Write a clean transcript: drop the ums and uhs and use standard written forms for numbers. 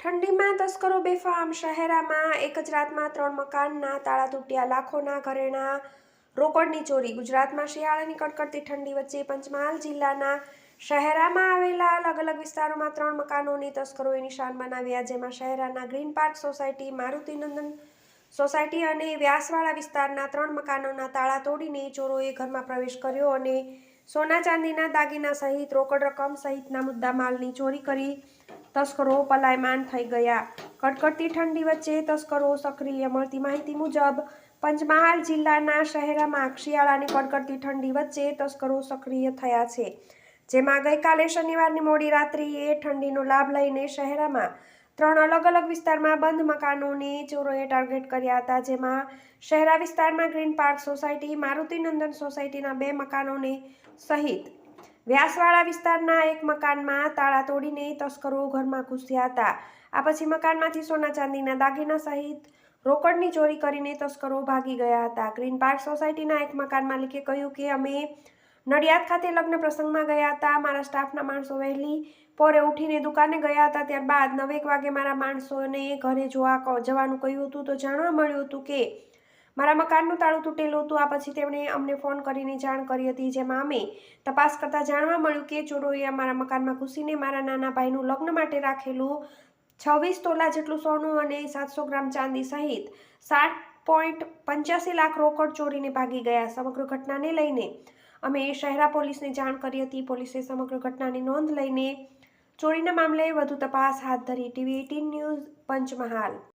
ઠંડીમાં તસ્કરો બેફામ. શહેરામાં એક જ રાતમાં 3 મકાનના તાળા તૂટ્યા, લાખોના ઘરેણાં, રોકડની ચોરી. ગુજરાતમાં શિયાળાની કડકડતી ઠંડી વચ્ચે પંચમહાલ જિલ્લાના શહેરામાં આવેલા અલગ અલગ વિસ્તારોમાં 3 મકાનોની તસ્કરોએ નિશાન બનાવ્યા, જેમાં શહેરાના green park society, Marutinandan society અને વ્યાસવાડા વિસ્તારના 3 મકાનોના તાળા તોડીને ચોરોએ ઘરમાં પ્રવેશ કર્યો અને સોના ચાંદીના દાગીના સહિત રોકડ રકમ સહિતના મુદ્દામાલની ચોરી કરી તસ્કરો પલાયમાન થઈ ગયા. કડકડતી ઠંડી વચ્ચે તસ્કરો સક્રિય. મળતી માહિતી મુજબ પંચમહાલ જિલ્લાના શહેરામાં શિયાળાની કડકડતી ઠંડી વચ્ચે તસ્કરો સક્રિય થયા છે, જેમાં ગઈકાલે શનિવારની મોડી રાત્રિએ ઠંડીનો લાભ લઈને શહેરામાં 3 અલગ અલગ વિસ્તારમાં બંધ મકાનોને ચોરોએ ટાર્ગેટ કર્યા હતા, જેમાં શહેરા વિસ્તારમાં ગ્રીન પાર્ક સોસાયટી, મારુતિનંદન સોસાયટીના 2 મકાનોને સહિત વ્યાસવાડા વિસ્તારના 1 મકાનમાં તાળા તોડીને તસ્કરો ઘરમાં ઘૂસ્યા હતા. આ પછી મકાનમાંથી સોના ચાંદીના દાગીના સહિત રોકડની ચોરી કરીને તસ્કરો ભાગી ગયા હતા. ગ્રીન પાર્ક સોસાયટીના 1 મકાન માલિકે કહ્યું કે અમે નડિયાદ ખાતે લગ્ન પ્રસંગમાં ગયા હતા. મારા સ્ટાફના માણસો વહેલી પોરે ઉઠીને દુકાને ગયા હતા. ત્યારબાદ 9 વાગે મારા માણસોને ઘરે જવાનું કહ્યું હતું, તો જાણવા મળ્યું હતું કે મારા મકાનનું તાળું તૂટેલું હતું. આ પછી તેમણે અમને ફોન કરીને જાણ કરી હતી, જેમાં અમે તપાસ કરતા જાણવા મળ્યું કે ચોરોએ અમારા મકાનમાં ઘૂસીને મારા નાના ભાઈનું લગ્ન માટે રાખેલું 26 તોલા જેટલું સોનું અને 700 ગ્રામ ચાંદી સહિત 7.85 લાખ રોકડ ચોરીને ભાગી ગયા. સમગ્ર ઘટનાને લઈને અમે શહેરા પોલીસને જાણ કરી હતી. પોલીસે સમગ્ર ઘટનાની નોંધ લઈને ચોરીના મામલે વધુ તપાસ હાથ ધરી. TV18 news, Panchmahal.